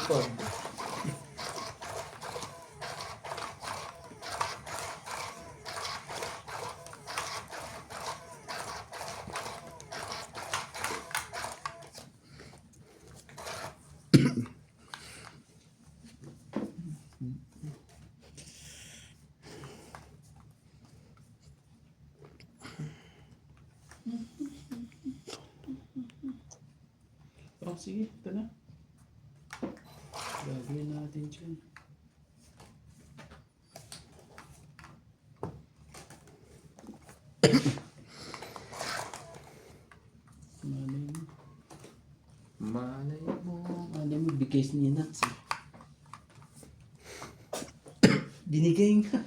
Lipad. Oh, sige, ito na. Gagawin natin dyan. Malay mo. Malay mo. Malay mo, bigay ni Nuts eh. Binigay nga.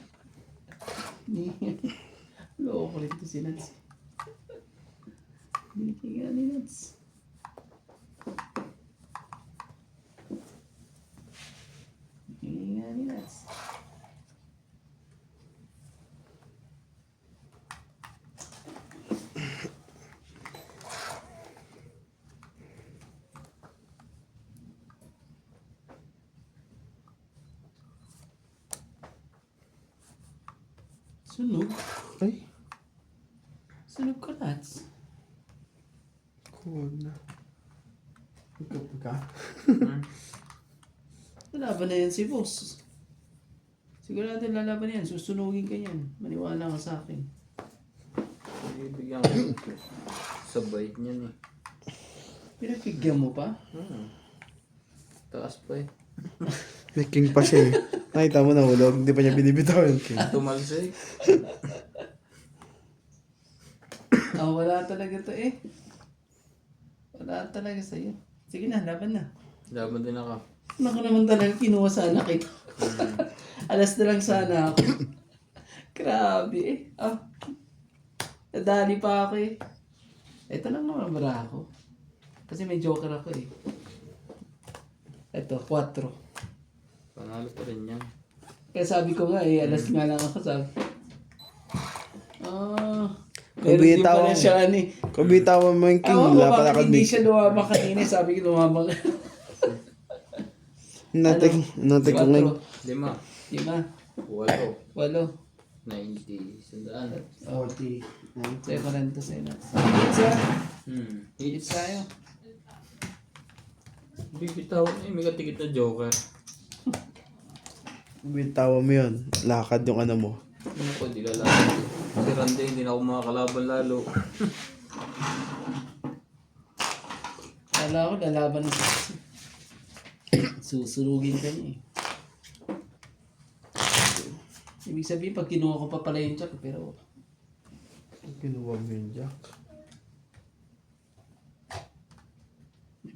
Loko ko rin ito si Nuts. Binigay nga ni Nuts. Binigay nga ni Nuts. Sunog? Ay, Sunog ka, Nuts. cool na. Ikaw ka. Lalaban na yan si boss. Sigurado lalaban na yan. Susunugin ka yan. Maniwala ka sa akin. Bibigyan ko. Sabay niyan eh. Pinapigyan mo pa? Taas pa eh. May king pa siya eh. Nakita mo nahulog, hindi pa niya binibitaw yung king. Tumalsik. Wala talaga to eh. Wala talaga sa'yo. Sige na, laban na. Laban din ako. Naku naman talaga, kinuha sana kita. Alas na lang sana ako. Grabe eh. Nadali pa ako eh. Ito lang naman bara ako. Kasi may joker ako eh. Ito, 4. Panalo pa rin yan. Kaya sabi ko nga eh, alas nga lang ako sabi. Pero di Bitaw pala siya ano eh. Kung bitawan mo yung king, Ako, wala pala bakit hindi kang siya lumabang kanina? Sabi ko lumabang. Natik ko ngayon. 5. 5, 8. 8, 90. Sandaan. 40. Sa'yo ko rin to sa'yo na. Hits Hits. tayo. Bibitaw eh. May katikit na joker. Bitawan mo yun. Lakad yung ano mo. Ano ko, di lalaban. Si Randy, hindi na ako makakalaban lalo. Kala ko lalaban ng susunugin ka niya eh. Ibig sabihin, pag kinuha ko pa pala yung jack, pero Kinuha mo yung jack.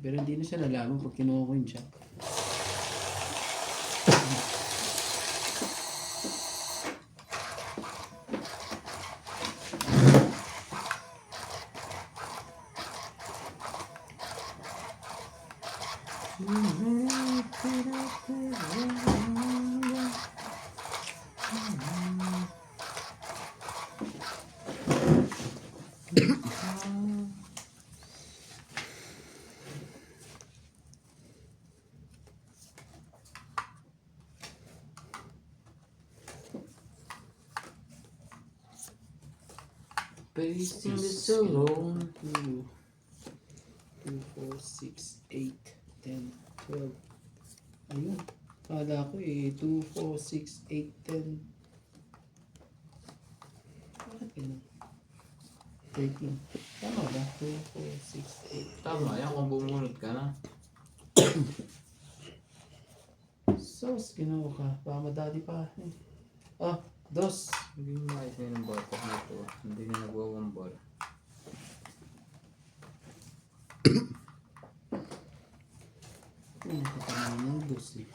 hindi na siya lalaban pag kinuha ko yung jack. Facing the salon. 2, 4, 6, 8, 10, 12. Ayun. Kala ko eh, 2, 4, 6, 8, 10. Bakit ganun? 13. Tama ba? 2, 4, 6, 8, Tama yan kung bumunod ka na. Sos, ginawa ka. Baka madali pa. 2. Hindi mo maayos ngayon ng bata na ito. Hindi na nagwawambal. Nakatamaan ng 2 eh.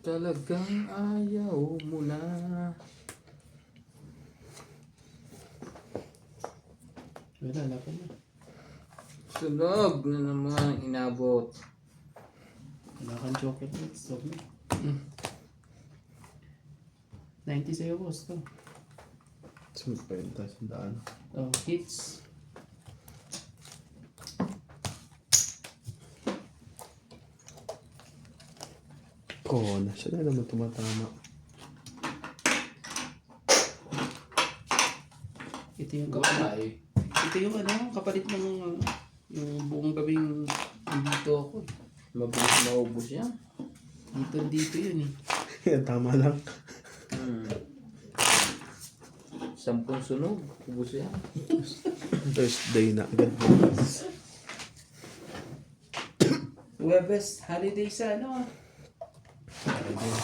Talagang ayaw mo na. Wala, laban na. Sunog na naman inabot. Wala Wala kang joker next. Stop na. 90 sa'yo, boss. To. Sunod pa yun tayo sa daan. Oh, hits. Kona. Siya na naman tumatama. Ito yung Wala kapalit. eh. Ito yung ano, kapalit ng yung buong gabing dito ako. Mabilis maubos yan. Dito yun eh. Yan, tama lang. 10 sunog. Ubos yan. First day na agad bukas. Webes, holiday sa ano ah. Friday.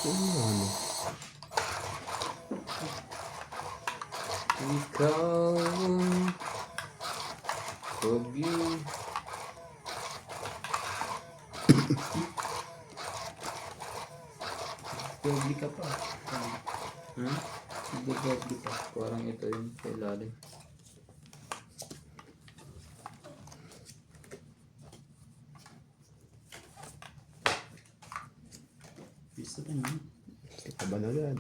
Ano? Ikaw, Kogi. Doble ka pa. Doble pa. Parang ito yung sa ilalim. Gusto ka niya. Gusto ka ba na agad?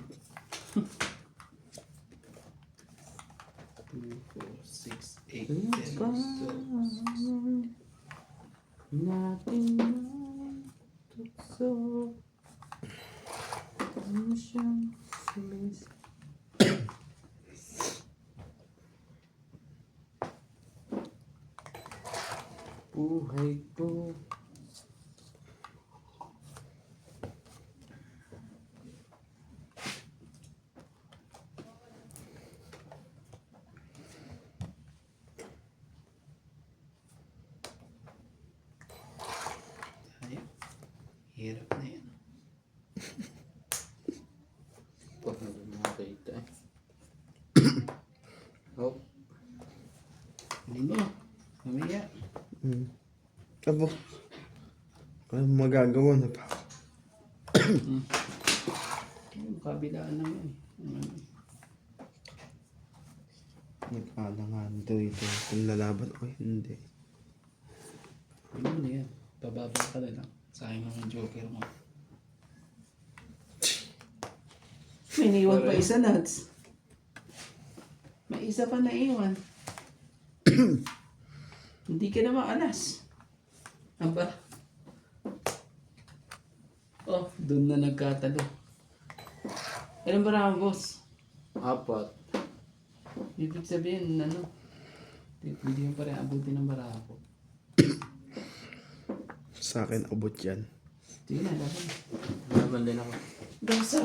2, 4, 6, 8, 10, 12. Natin na tukso. Ano siyang sumis? Buhay ko. Ayun. Hirap na yan. Huwag na ba makakita eh. Oh, Hindi mo. Mamaya. Abo. Ano magagawa na pa? Yung kabilaan naman eh. Nagpalangan dito kung lalaban o hindi. Ano na yan? Pababa ka na lang. Sayang naman joker mo. May naiwan pa isa, Nats. May isa pa naiwan. Hindi ka na maalas. Aba. Oh, doon na nagkatalo. Ilan ba na boss? 4. Ibig sabihin, ano? Hindi mo pa rin abutin ng barako. Sa akin, abot yan. Sige na, laban. Laban din ako. Dosa.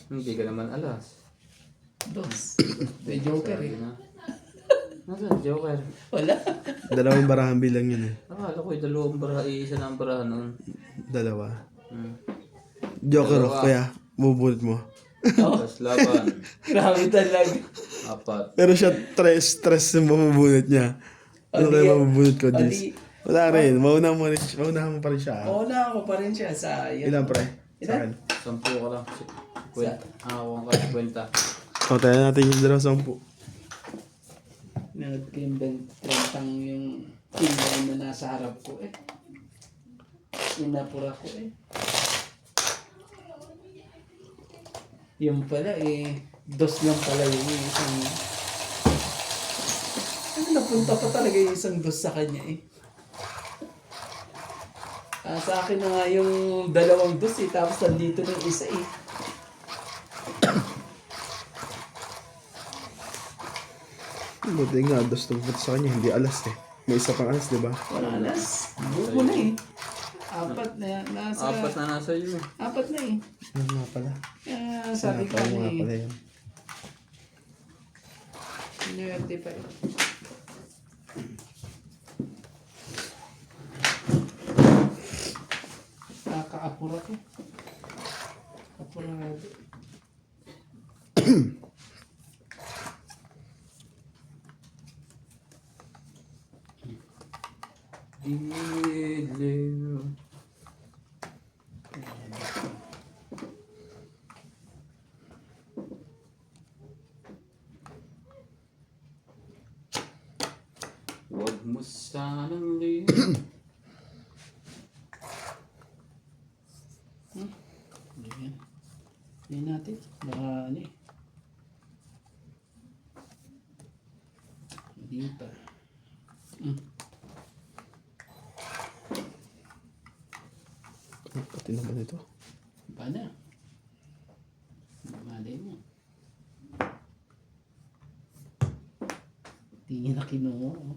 Hindi ka naman alas. Dos. May joker Sabi eh. na. Nasaan? Joker. Wala. Dalawang barahan bilang yun eh. Akala ko yung dalawang baraha, isa na ang baraha noon. Dalawa. Hmm. Joker Dalawa. kaya bubulot mo. Tapos laban. Grabe talaga. 4. Pero siya, stress yung mabubunot niya. Ano Ali- kayo mabubunot ko, Ali- Diyos? Wala rin. Maunahan mo pa rin siya. Una ako pa rin siya sa... Ilan pre? Sa akin. 10 ka lang. Kwenta. Ako ka kwenta. O, tayo natin yung 20. Nag-inventang yung tingnan na nasa harap ko eh. Inapura ko eh. Yung pala eh, dos lang pala yung isang... Ano, napunta pa talaga yung isang dos sa kanya eh. Sa akin na nga yung dalawang dos eh, tapos nandito ng isa eh. Buti nga, 2 na pupunta sa kanya. Hindi alas eh. May isa pang alas, di ba? Wala alas. Buko na eh. Apat na nasa... 4 na nasa iyo. Apat na eh. Ano nga pala? Kaya sabi ko Ano nga eh. pala yan? Inuwerte pa rin. Kakaapura ko. Apurado. Dilim. Sanang di. Ayan. Ayan natin. Baka ano eh. Hindi pa. Pati naman ito. Pa na. Malay mo. Tingin na kinuha. Oh.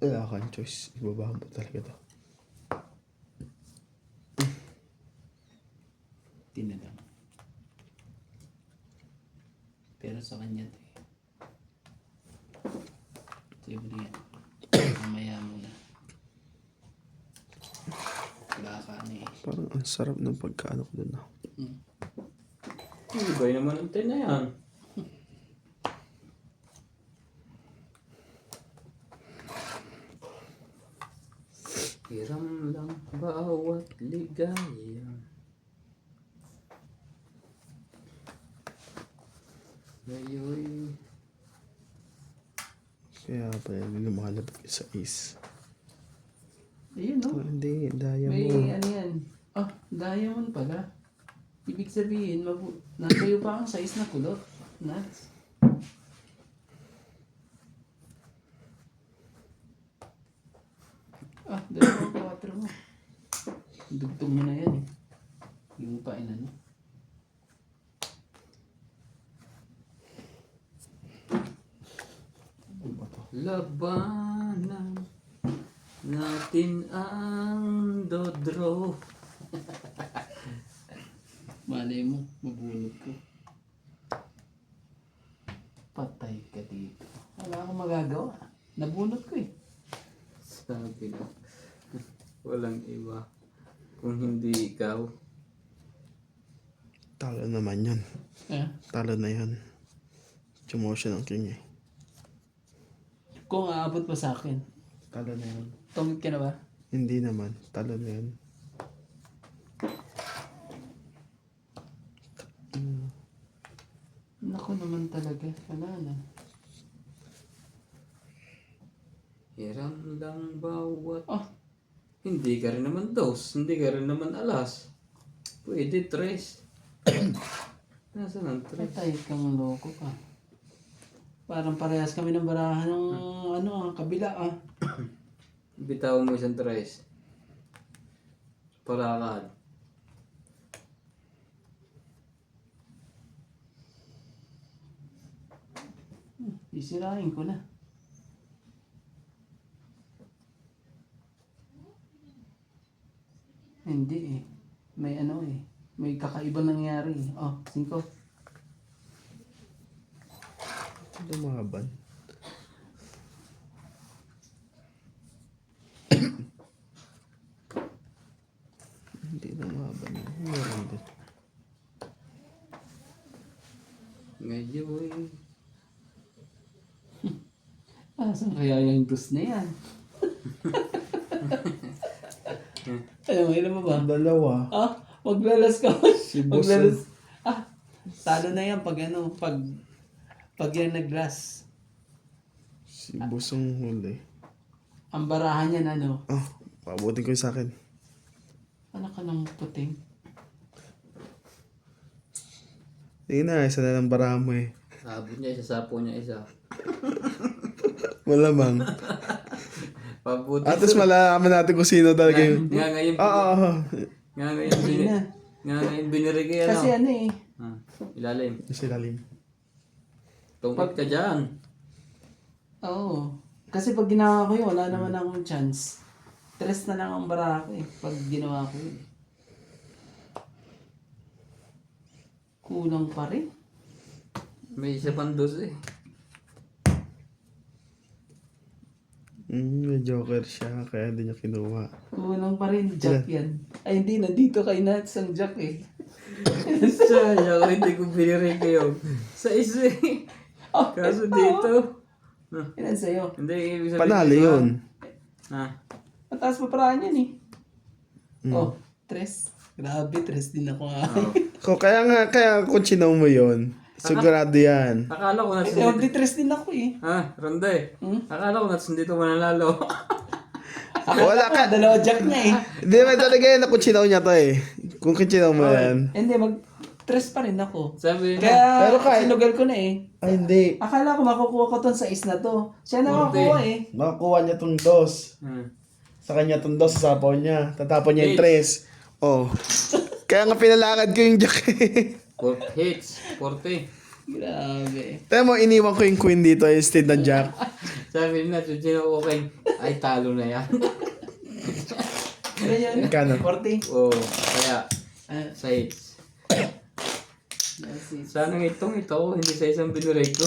Wala kang choice. Ibabahan mo talaga to. Tinadam. Pero sa kanya to eh. Siyempre yan. Mamaya muna. Baka na eh. Parang ang sarap ng pagkaano ko dun. Ibay naman ang tin na yan. Hiram lang bawat ligaya. Ngayon. Kaya pala hindi lumalabot yung sa is. Ayun no. Oh, hindi, daya May mo. ano yan. Ah, diamond pala. Ibig sabihin, natayo pa ang size na kulot. Nuts. Ah, 2-4 mo. Dugtong mo na yan eh. Yung pa inano. Ano ba to? Labanan natin ang dodro. Malay mo, mabunod ko. Patay ka dito. Wala akong magagawa. Nabunot ko eh. Sabi na, walang iba. Kung hindi ikaw, Talo naman yun. Eh? Talo na yun. Promotion ng king eh. Kung aabot pa sa akin, Talo na yun. tumit ka na ba? Hindi naman. Talo na yun. Naku naman talaga. Wala na. hiram lang bawat. Ah, Hindi ka rin naman dos, hindi ka rin naman alas. Pwede tres. Nasaan ang tres? patay kang loko ka. Parang parehas kami ng barahan ng kabila ah. Bitawan mo isang tres. Palakad. Isirain ko na. Hindi eh. May ano eh. May kakaiba nangyari eh. Oh, 5. Lumaban. Hindi lumaban. Meron din. Ngayon. Saan kaya yung dos na yan? Alam mo, ilan mo ba? Dalawa. Ah, maglalas ka. Si boss. Maglalas. Ah, talo na yan pag pag yan nag-glass. Si Busong huli. Ang barahan yan ano? Ah, pabutin ko yung sa akin. Anak ka ng puting. Sige na, isa na lang barahan mo eh. Abot niya isa, sapo niya isa. Malamang. Pabuti. At least malalaman natin kung sino talaga yung... Nga ngayon, Oo. nga ngayon, Hindi na. nga ngayon biniri kayo, Kasi ano? ano eh. Ilalim. Yung lalim. Tungkot ka dyan. Oo. Kasi pag ginawa ko yun, wala naman akong chance. Tres na lang ang baraha ko eh. Pag ginawa ko yun. Kulang pa rin. May isa pang dos eh. May joker siya, kaya hindi niya kinuha. Kulang pa rin. Jack yan. Ay hindi, nandito kay Nats ang Jack eh. Sayang ako, hindi ko biniri kayo. Sa isa eh. Oh, Kaso dito. Ilan sa'yo? Hindi, ibig sabihin. Panalo yun. Ha? Mataas pa paraan yan eh. Mm. Oh, tres. Grabe, tres din ako ah. Oo. Kaya kung chinaw mo yun, Sigurado yan. Akala ko Kasi nasa magti-tres din ako eh. Ha, Ronde. Hmm? Akala ko nasa dito mananalo. Wala ka. Dalawa jack na eh. Hindi naman talaga yan. Nakutsinaw niya to eh. Kung kutsinaw mo yan. Hindi, mag-tres pa rin ako. Sabi niya, Kaya, Pero kahit- sinugal ko na eh. Ay, hindi. Akala ko makukuha ko tong 6 na to. Siya na makukuha eh. Makakuha niya tong dos. Sa kanya tong dos, sa sapaw niya. Tatapon niya yung tres. Oh. Kaya nga pinalakad ko yung jack eh. 4 hits, 40. Grabe. Tayo mo, iniwan ko yung queen dito instead ng jack. Sabi niya, Chuchino, okay. Ay, talo na yan. Ano yan? Magkano? 40. Oo, kaya, Ah, sa hits. Sana itong ito, hindi sa isang binigay ko.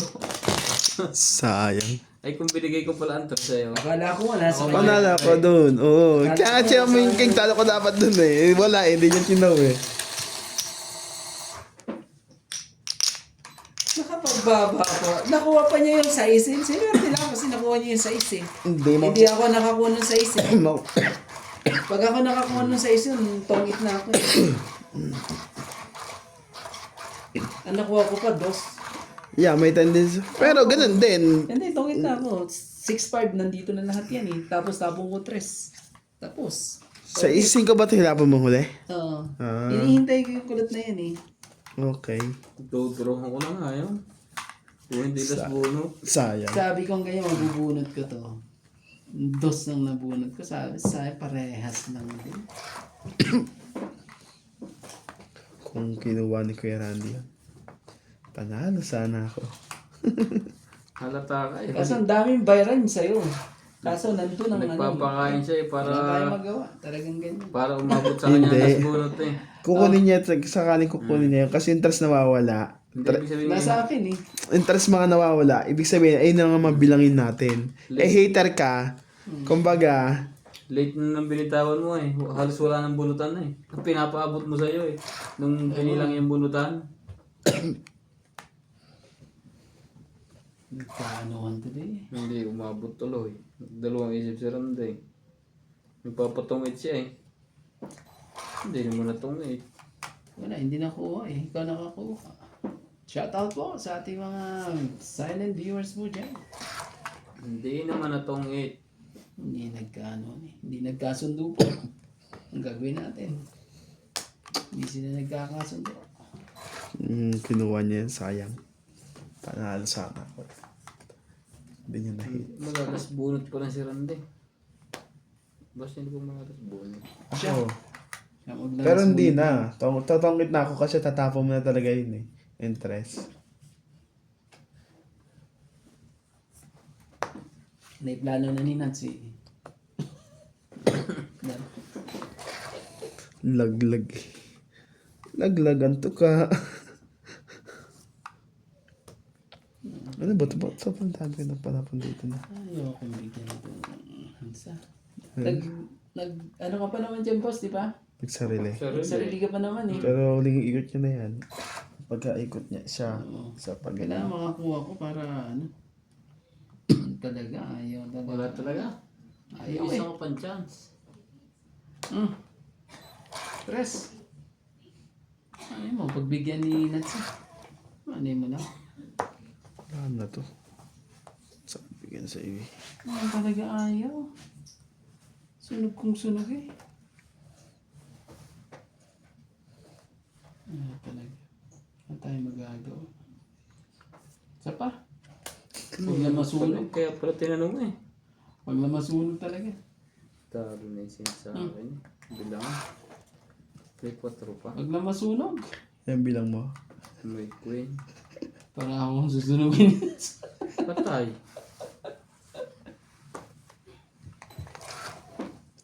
Sayang. Ay, kung binigay ko pala ang top sa'yo. akala ko wala sa kanya. Panala ko dun. Oo. Kaya nga siya mo yung king talo ko dapat dun eh. Wala eh. Hindi niya kinaw eh. Nakapagbaba ako. Nakuha pa niya yung saisin. Sinerte lang kasi nakuha niya yung saisin. Hindi mo. Hindi ako nakakuha ng saisin. Pag ako nakakuha ng saisin, tongit na ako eh. Ang nakuha ko pa, dos. Yeah, may tendency. Pero ganun din. Hindi, tongit na ako. 6-5, nandito na lahat yan eh. Tapos tapong ko 3. Tapos. Sa ising ko ba ito hirapan mo huli? Oo. Ah. Hinihintay ko yung kulot na yan eh. Okay. Tuturuhan ko na nga yun. Kung hindi las buno. Sayang. Sabi ko ganyan, mabubunot ko to. Dos nang nabunot ko. Sabi, parehas lang din. Kung kinuha ni Kuya Randy yan. Panalo sana ako. Halata ka eh. Kaso ang daming bayaran sa'yo. Kaso nandun ang Nagpapakain siya eh, Wala tayong para magawa. Talagang ganyan. para umabot sa kanya Hindi. las bunot eh. Kukunin niya, sakaling kukunin niya yun. Kasi interest nawawala. Hindi ibig sabihin Nasa akin eh. Interest mga nawawala. Ibig sabihin, ayun na nga mabilangin natin. Eh, hater ka. Kumbaga, late na nang binitawan mo eh. Halos wala nang bunutan na eh. Ang pinapaabot mo sa'yo eh. Nung binilang yung bunutan. Nagkaanuhan today. Hindi umabot tuloy. Dalawang isip si Randay. Nagpapatungit siya eh. Hindi naman natungit. Wala, hindi nakuha eh. Ikaw nakakuha. Shoutout po sa ating mga silent viewers mo dyan. Hindi naman natungit. Hindi nagkaano eh. Hindi nagkasundo po. Ang gagawin natin. Hindi sila nagkakasundo. kinuha niya yun, sayang. Panalo sana ako. Hindi niya na-hit. Magalas bunot pa lang si Randay. Basta hindi ko magalas bunot. Ako. Kaya maglalas Pero hindi muna. na. Tatangkit na ako kasi tatapon mo na talaga yun eh. Interest. Naiplano na ni Nancy. Laglag. Laglagan to ka. Ano ba ito? Ba't sobrang dami na panapon dito na? Ayaw akong bigyan ito ng hansa. Ano ka pa naman dyan, boss, di ba? Nagsarili. Sarili ka pa naman eh. Pero huling ikot niya na yan. Pagka-ikot niya siya sa pag Kailangan makakuha ko para ano. Talaga, ayaw talaga. Wala talaga. Ayaw Isa eh. ko pang chance. Press. Ano mo, pagbigyan ni Nancy. Ano mo na? Paano na to? Saan bigyan sa iyo? Ano talaga ayaw. Sunog kong sunog eh. Ano talaga. Ano tayo magagawa? Isa pa. Huwag na masunog. Kaya pala tinanong mo eh. Huwag na masunog talaga. Talo na yung sa akin. Bilang. May 4 pa. Huwag na masunog. Yan bilang mo. May queen. Para akong susunugin. Patay.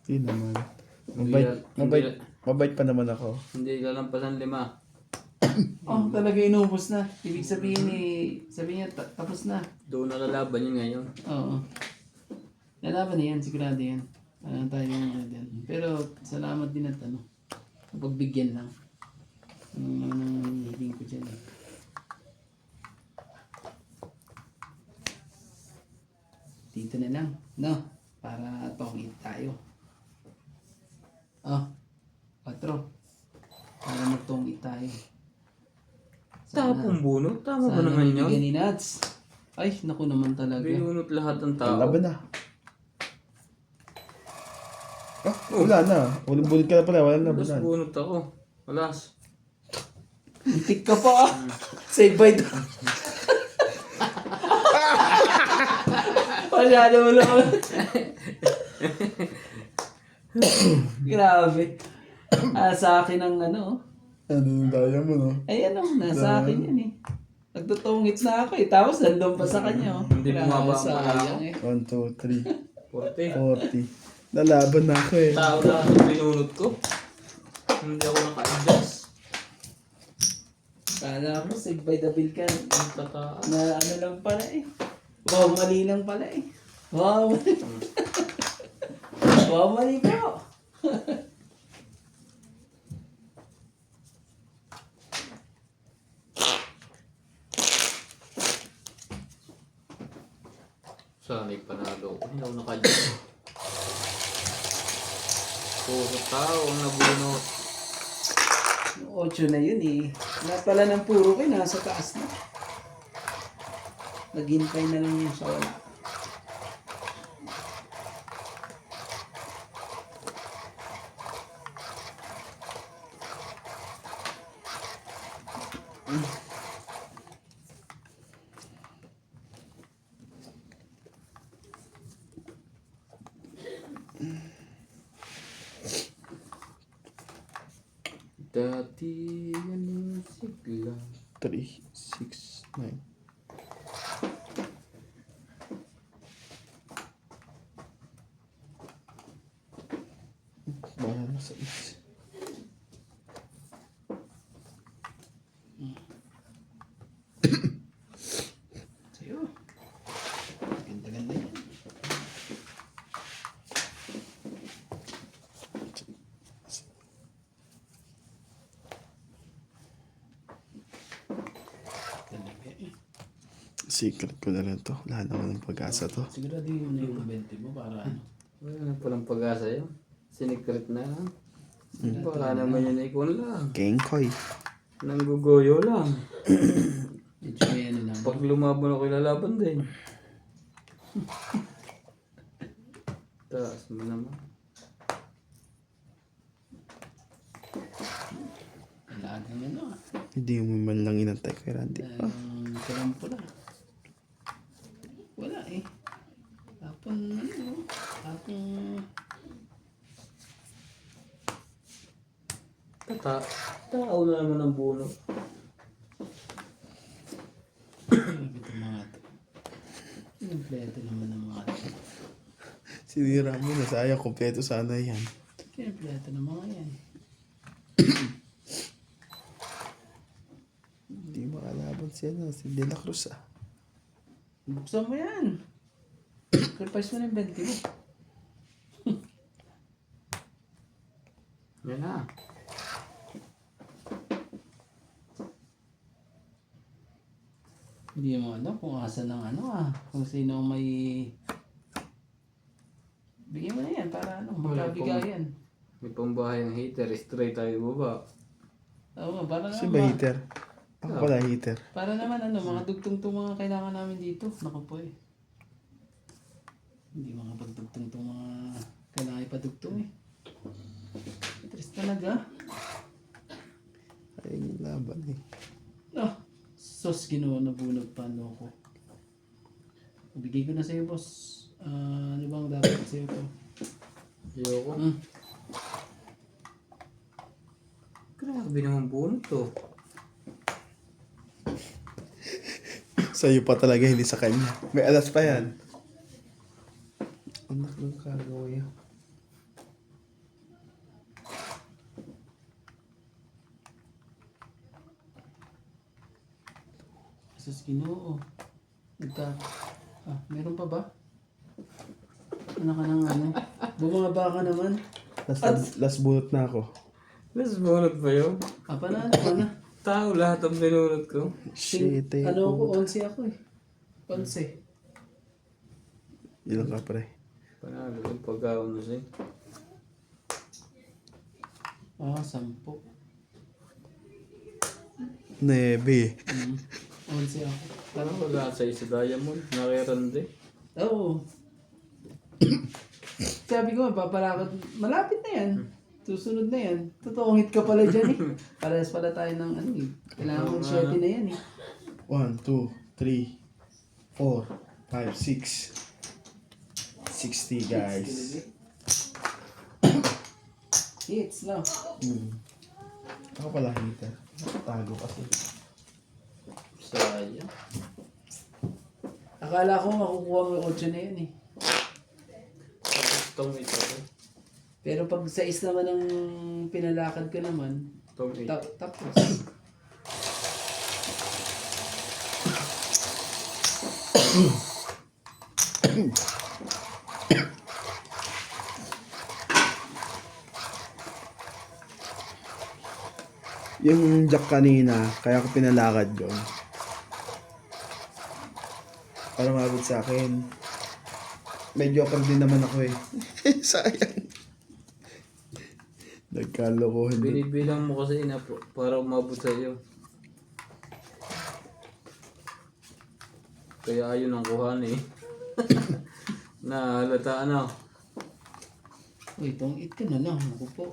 Hindi naman. Hindi Mabait, na- mabait, hindi mabait pa naman ako. Hindi lalampasan 5. Oh, talaga inubos na. Ibig sabihin sabihin niya tapos na. Doon na lalaban yun ngayon. Oo. Lalaban na yan, sigurado yan. Tayo ano din. Pero salamat din at ano. Pagbigyan lang. Hiling ko dyan eh. Dito na lang, no? Para tongit tayo. Oh, 4. Para magtongit tayo. Tapong mong bunot. Tama ba Sana naman bibigyan yun? ni Nats. Ay, naku naman talaga. Binunot lahat ng tao. Laban na. Ah, wala na. Walang bunot ka na pala. Wala na. Tapos Wala. bunot ako. Alas. Itik ka pa ah. Save by the... Masyado mo naman. Grabe. Sa akin ang ano. Ano yung daya mo, no? Ayan o, nasa akin yan eh. Nagtutungit na ako eh. Tapos nandun pa sa kanya oh. Hindi Grabe, bumaba ang sayang eh. 1, 2, 40. 3, 40. Lalaban na ako eh. Tao lahat ang binunot ko. Hindi ako naka-adjust. Kala mo, save by the bill ka. Ang tataas. Na ano lang pala eh. Wow, mali lang pala eh. Wow, mali. Wow, mali po. Sana'y panalo ko. Hindi ako naka-adjust. Puro tao ang nabunot. 8 na yun eh. Lahat pala ng puro ko nasa taas na. Naghintay na lang yun sa wala. Dati yan yung sigla. 3, 6, 9. Bahala na sa is. Sa'yo. Ganda-ganda yan. Talaga eh. Secret ko na lang to. Lahat naman ng pag-asa to. Sigurado yun na yung 20 mo para ano. Wala na palang pag-asa yun. Sinikret na lang. Baka naman yun ikon lang. Gengkoy. Nanggugoyo lang. Medyo may ano lang. Pag lumaban ako, ilalaban din. Taas mo naman. Lahat ng ano ah. Hindi mo man lang inantay kay Randy. Karampo na. Wala eh. Hapon ano. Hapon. Tao na naman ang buno. Grabe ito mga ito. Kompleto naman ng mga ito. Sinira mo na. Sayang, kompleto sana yan. Kompleto ng mga yan. Hindi makalaban siya na. Si De La Cruz ah. Buksan mo yan. Sacrifice mo na yung 20 mo. Yan na. Hindi mo ano kung asa ng ano ah. Kung sino ang may... Bigyan mo na yan para ano. Magkabigayan. May pambahay ng hater. Straight tayo baba. Oo, para Si naman. ba heater? Ako pala heater. Para naman ano, mga dugtong itong mga kailangan namin dito. Naku po eh. Hindi makapagdugtong itong mga kailangan ipadugtong eh. Interest talaga. Ayun yung laban eh. Ah, sos ginawa na bunag pano ko. Bigay ko na sa'yo boss. Ano bang dapat sa'yo to? Ayoko. Hmm. Grabe naman buno to. Sa'yo pa talaga, hindi sa kanya. May alas pa yan. Anak ng kagawa yan. Sos ginoo. Meron pa ba? Ano ka nang ano? Bumaba ka naman. Last bunot na ako. Mas bunot ba yun? Panalo ka na. Tao lahat ang binunot ko. Shit eh. Ano ako, 11 ako eh. 11. Ilang ka pre? Panalo yung pagkaon na siya. 10. 9. 11 ako. Parang wala sa isa diamond. Nakirande. Oo. Sabi ko, papalakad. Malapit na yan. Susunod na yan. Totoong hit ka pala dyan eh. Parehas pala tayo ng ano eh. Kailangan mo swerte na yan eh. 1, 2, 3, 4, 5, 6. 60 guys. Hits na. Ako pala hita. Tago kasi. Sayang. Akala ko makukuha mo yung 8 na yan eh. Itong ito. Pero pag sa is naman ang pinalakad ko naman, Itong ito. tapos. Yung jack kanina, kaya ko pinalakad yun. Para mabot sa akin. May joker din naman ako eh. Sayang. Nagkalokohan din. Binibilang mo kasi na para umabot sa iyo. Kaya ayun ang kuhan eh. Na halata ano. Uy, itong it ka na lang. Ako po.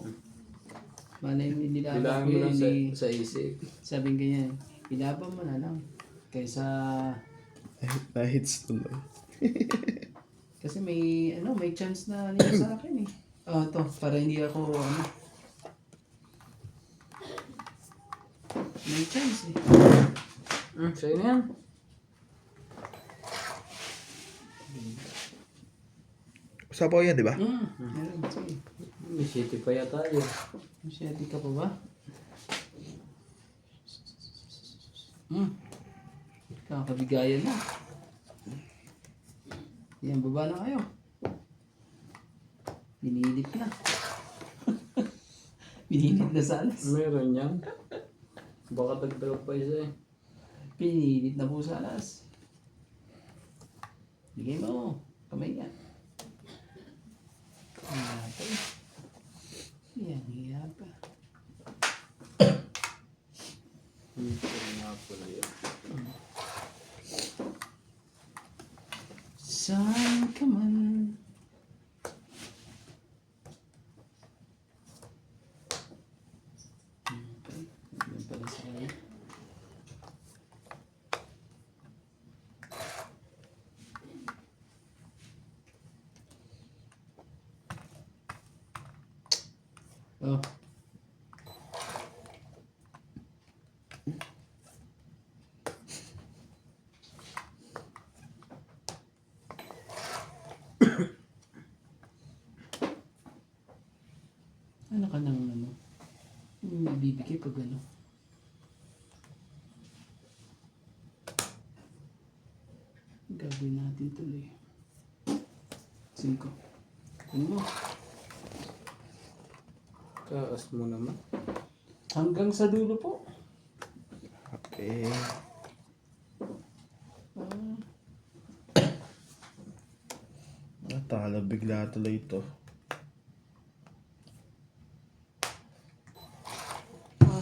Malay mo nilaban Bilangin ko mo yun. lang Hindi, sa isip. sabing ganyan. Ilaban mo na lang. Kaysa, Na-hits tuloy. kasi may, may chance na nila sa akin eh. Oh, to para hindi ako, may chance eh. Sa'yo na yan. Sapaw yan, di ba? Meron, sige. May city pa yata yun. Masyadi ka pa ba? Kakabigayan na. Yan, baba na kayo. Binilit na. Binilit na sa alas. Meron yan. Baka dagdag pa isa eh. Pinilit na po sa alas. Bigay mo. Kamay yan. Hihapa eh. Yan, hihapa. Ito nga pala yun. Saan ka man? Okay. Yan pala sa kanya. Oh. Ano ka nang bibigay pag ano? Gagawin natin tuloy. 5. Ano mo? Taas mo naman. Hanggang sa dulo po. Okay. Natalo bigla tuloy ito.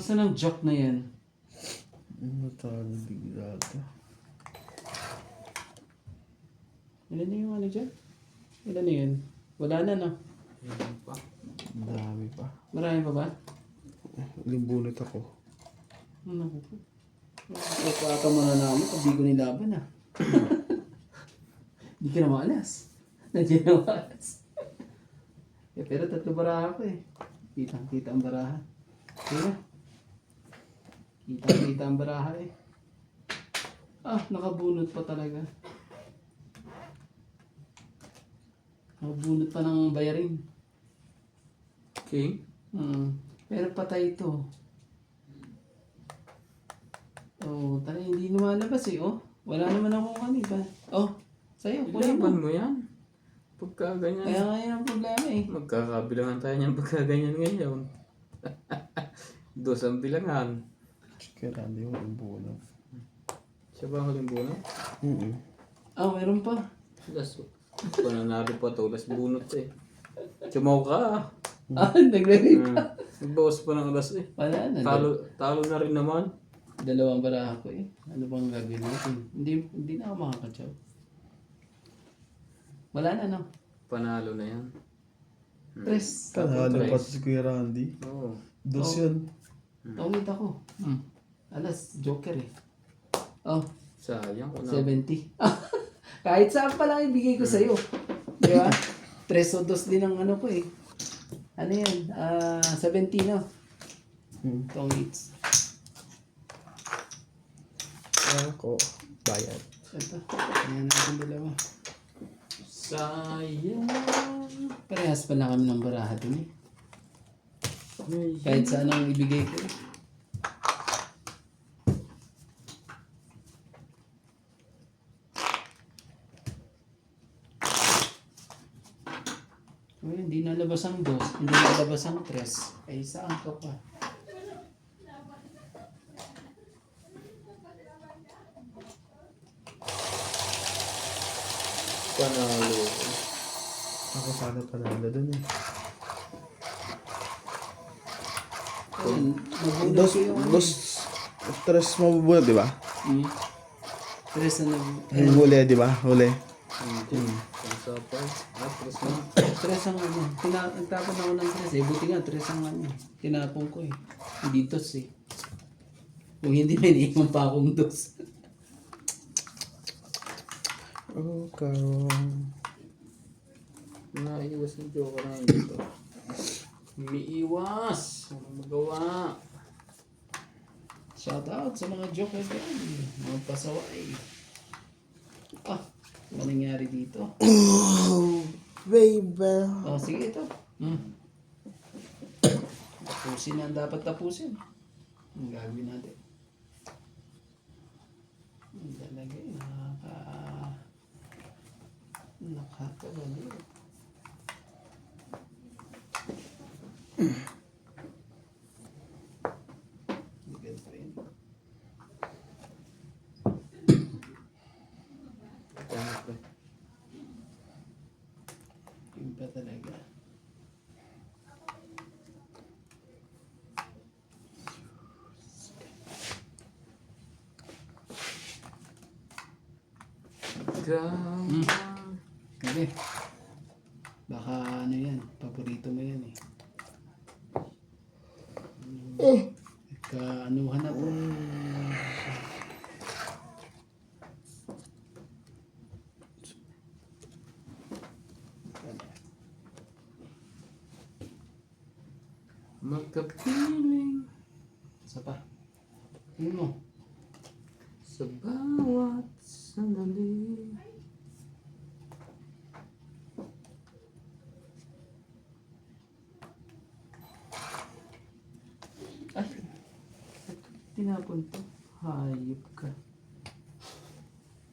Saan ang jock na yan? Natalo bigla ito. Ilan na yung ano dyan? Ilan na yun? Wala na no? Meron pa. Ang dami pa. Marami pa ba? Limbunot ako. Ano ko po? Pagkaka mo na namin pag di ko nilaban ah. Hindi ka na maalas. Nandiyan na maalas. Pero 3 baraha ko eh. Kitang-kita ang baraha. Kaya. Kitang-kita ang baraha eh. Ah, nakabunot pa talaga. Nakabunot pa ng bayarin. King? Pero patay ito. Oh, tara, hindi lumalabas eh, oh. Wala naman akong ano, iba. Oh, sa'yo, kunin mo. Ilaban mo yan. Pagka ganyan. Kaya nga yun ang problema eh. Magkakabilangan tayo niyan pagka ganyan ngayon. Dos ang bilangan. Kaya hindi yung limbunot. Siya ba ang huling buno? Ah, meron pa. Las, pananalo pa to. Las bunot eh. Chumaw ka ah. Ah, nagre-rate pa. Nagbawas pa ng alas eh. Wala na. Talo na rin naman. Dalawang baraha ko eh. Ano bang gagawin natin? Hindi na ako makakatsaw. Wala na, no? Panalo na yan. Tres. Panalo pa Tres. si Kuya Randy. Oo. Dos Oh. yun. Tawid ako. Alas, joker eh. Oh, Sayang ko na. 70. Kahit saan pa lang ibigay ko sa'yo. Di ba? 3 o 2 din ang ano ko eh. Ano yan? 70 no? Tong hits. Ako. Bayad. Ito. Ayan natin dalawa. Sayang. Parehas pa na kami ng baraha dun eh. Kahit saan ang ibigay ko eh. Oh, hindi nalabas ang 2, hindi nalabas ang 3. Ay, saan ka pa? Panalo. Ako sana panalo dun eh. Ayun, magulat Dos, ko yung... dos, tres mabubulot, di ba? 3 na Yung huli, di ba? Huli. Hindi. Pansapay. Tres na. 3 ang ano. Nagtapon ako ng 3 eh. Buti nga 3 ang ano. Tinapon ko eh. Hindi 2 eh. Kung hindi may iniwan pa akong 2. Oh, karong. Naiwas ng joker na yun dito. Umiiwas. Walang magawa. Shout out sa mga joker dyan. Mga pasaway. Ano nangyari dito? Oh, baby. Oh, sige ito. Tapusin na ang dapat tapusin. Ang gagawin natin. Ang talaga eh. Nakakabalo. Good pa yun. Siyempre. Yun pa talaga. Hindi. Baka ano yan, paborito mo yan eh. Nagkaanuhan na po. Magkapiling Isa pa. Ano? sa bawat sandali. Ay! Tinapon to. Hayop ka.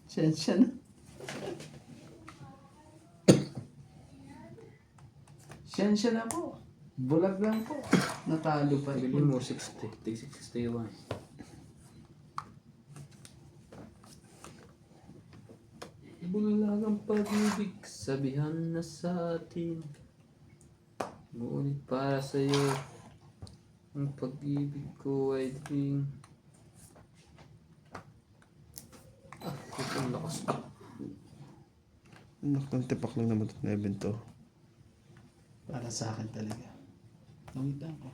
Sensya na. Sensya na po. Bulag lang po. Natalo pa Bili rin. mo 60. Take 61. Bulagang pag-ibig, sabihan na sa atin. Ngunit para sa'yo, ang pag-ibig ko ay ding... ang lakas pa. Nakatipak lang naman ito na event to. Para sa akin talaga. Tawid lang ko.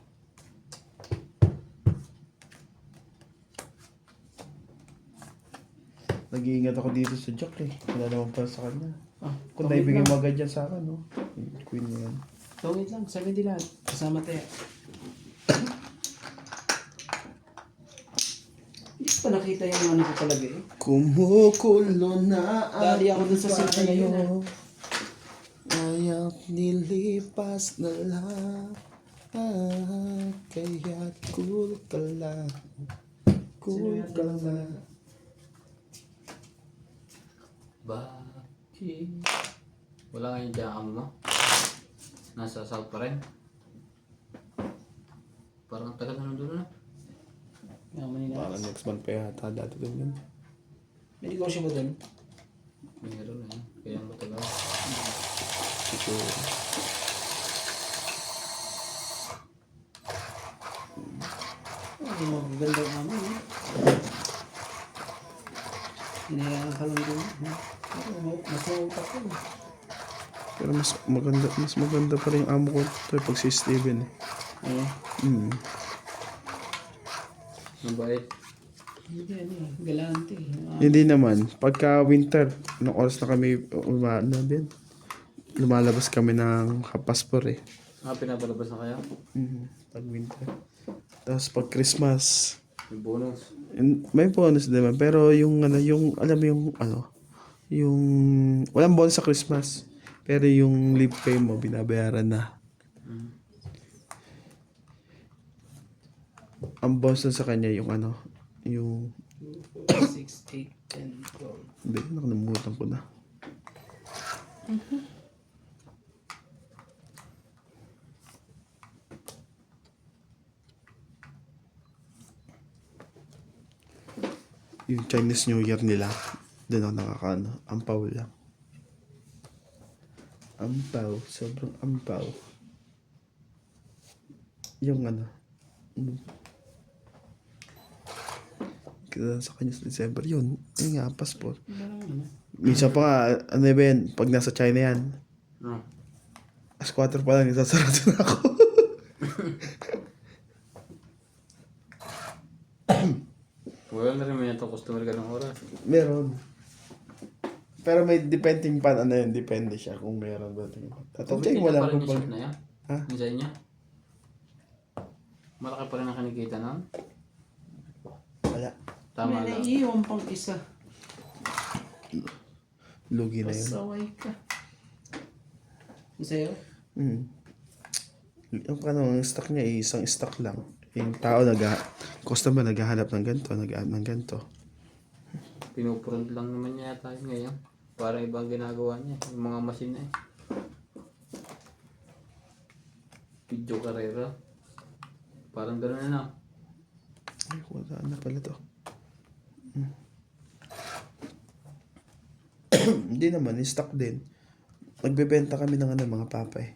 Nag-iingat ako dito sa Jack eh. Wala naman para sa kanya. Kung tawid naibigay lang. mo agad yan sa akin, no? Yung Queen mo yan. Tawid lang. 70 lahat. Kasama tayo. Hindi ko pa nakita yung ano ko talaga eh. Kumukulo na Dali ako dun sa silta na yun, ah. Aya't nilipas na lang. Kaya't cool ka lang. Cool ka lang. Bakit? Wala nga yung jackam mo? Nasa south pa rin? Parang tagal na nandun na. Naman na. Parang next month pa yata dati doon yun. May negosyo ba dun? Meron na yun. Kaya matagal. Siguro. Ano magagandang naman eh. Hinayaan ka lang din. Mas mautak ko. Pero mas maganda pa rin yung amo ko to pag si Steven eh. Oo. Mabait. Hindi ano eh. Galante. Hindi naman. Pagka winter, nung oras na kami lumalabas kami ng Hapaspor eh. Pinapalabas na kayo? Pag winter. Tapos pag Christmas, May bonus. may bonus naman. Pero yung alam mo yung walang bonus sa Christmas. Pero yung leave pay mo, binabayaran na. Ang bonus na sa kanya yung yung 6, 8, 10, 12. hindi, nakalimutan ko na. Yung Chinese New Year nila, doon ako ampaw lang. Ampaw, sobrang ampaw. Yung kaya sa kanya sa December, yun nga, passport. Minsan pa nga, pag nasa China yan, as 4 pa lang, nasasarado na ako. Wala na rin may itong customer ka ng oras. Meron. Pero may depending pan, depende siya kung meron ba. Tatantay mo lang kung pag... na yan? Ha? Yung sa inyo? Malaki pa rin ang kinikita nun? Wala. Tama May lang. naiiwan pang isa. Lugi na yun. Pasaway ka. Yung sa'yo? Yung stock niya, isang stock lang. Yung tao, customer naghahanap ng ganito, ng ganito. Pinuprint lang naman niya tayo ngayon. Parang ibang ginagawa niya. Yung mga machine eh. Video Carrera. Parang gano'n na. Ay, wala na pala to. Hindi naman, stock din. Nagbebenta kami ng mga papay.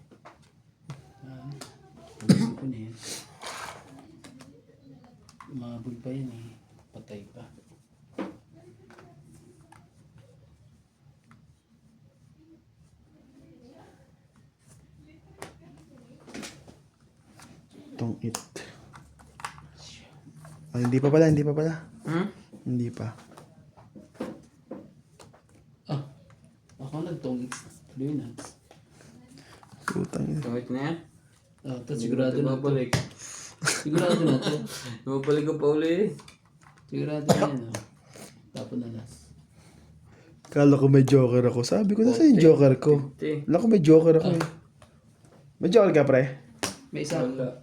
Gusto ko na yan. Umabol pa yan eh. Patay pa. Tong it. Ay, hindi pa pala. Hindi pa. Ako nagtongits. Tuloy na. Putang ina. Tungit na yan. Ito sigurado na to. Babalik. Sigurado na to. Babalik ko pa uli eh. Sigurado na yan. Tapon na las. Kala ko may joker ako. Sabi ko, nasa yung joker ko? Kala ko may joker ako eh. May joker ka, pre? May isa. Wala.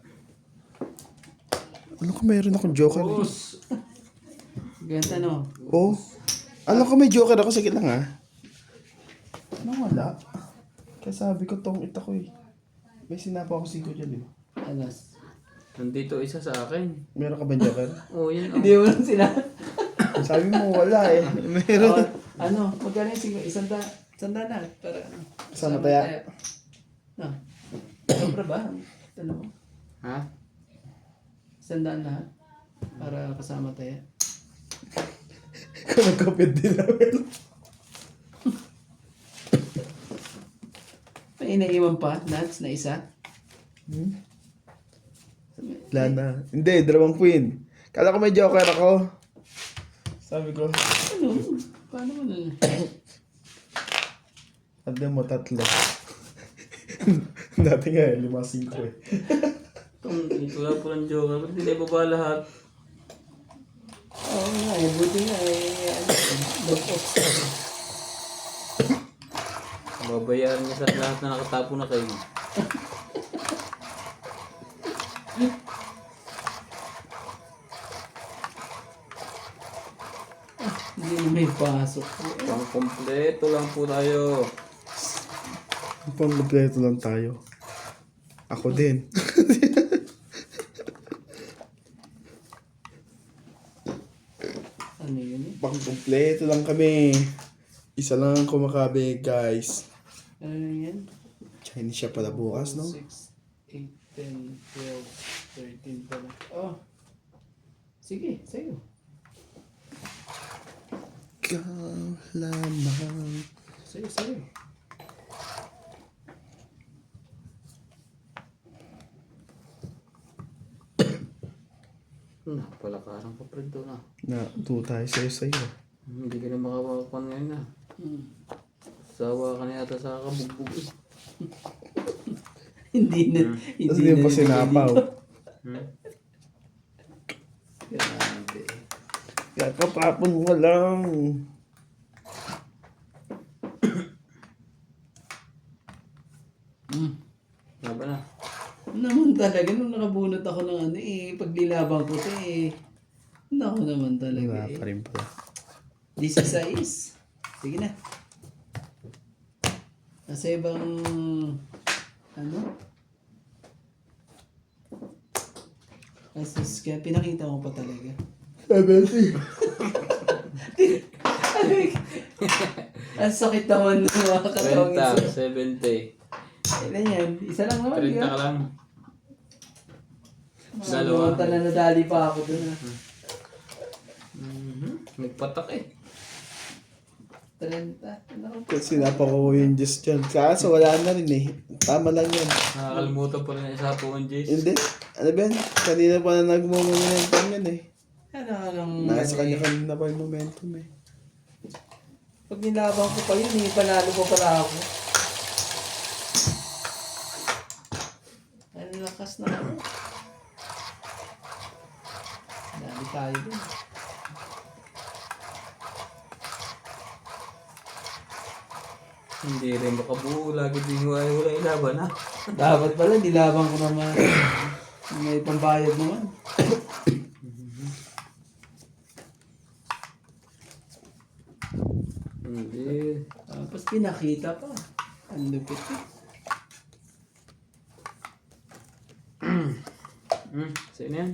Alam ko mayroon akong joker. Boss. Ganda no. Oh. Alam ko may joker ako. Sige lang ha. Ano wala? Kaya sabi ko tong ito ko eh. May sinapa ako siko dyan eh. Alas. Nandito isa sa akin. Meron ka ba joker? Oh, yan. Hindi mo lang sila. Sabi mo wala eh. Meron. Magkano yung isanda na. Para ano. Kasama taya. Sobra ba? Ano mo? Ha? Sandaan lahat. Para kasama tayo. Kung nagkapit din namin. May inaiwan pa, nuts na isa. Wala na. Hindi, 2 queen. Kala ko may joker ako. Sabi ko. Ano? Paano mo na? Sabi mo 3. Dati nga eh, 5-5 eh. Ito na po ng joker. Ba't hindi baba lahat? Oo nga eh, buti nga eh. Back-off. Babayaran niya sa lahat na nakatapo na kayo. Hindi na may pasok. Pang kompleto lang po tayo. Pang kompleto lang tayo. Ako din. Ano yun eh? Pang kompleto lang kami. Isa lang ang kumakabig, guys. Ano yun yan? Chinese siya pala bukas, no? 6, 8, 10, 12, 13 pala. Oh. Sige, sa'yo. Ikaw lamang. Sa'yo. Palakaran ka pa rin doon ah. Na, 2 tayo sa'yo. Hindi ka na makakapan ngayon ah. Sawa ka na yata sa kabugbog eh. Hindi na. Tapos hindi pa sinapaw. Grabe. Kakapapon mo lang. Laban na. Naman talaga, nung nakabunot ako ng ano paglilabang ko ito naku naman talaga Wala pa rin pala. 16. Sige na. Nasa ibang, ano? Asus, kaya pinakita ko pa talaga. 70. Ang sakit naman ng mga katawang 30, 70. Ilan yan? Isa lang naman, 30 di ba? ka lang. Dalawa. Tala na dali pa ako dun Nagpatak eh. 30. Ano? Kasi napako yung Diyos dyan. Kaso wala na rin eh. Tama lang yan. Nakakalimutan pa rin isa po ang Jace. Hindi. Ano ba yan? Kanina pa na nag-momentum yan eh. Anong... Nasa kanya-kanya pa yung momentum eh. Pag nilabang ko pa yun, panalo pa pala ako. Ang lakas na ako. Dami tayo dun. Hindi rin makabuo. Lagi din wala ilaban ha. Dapat pala, nilabang ko naman. May pambayad naman. Hindi. Tapos pinakita pa. Ang lupit eh. Sino yan?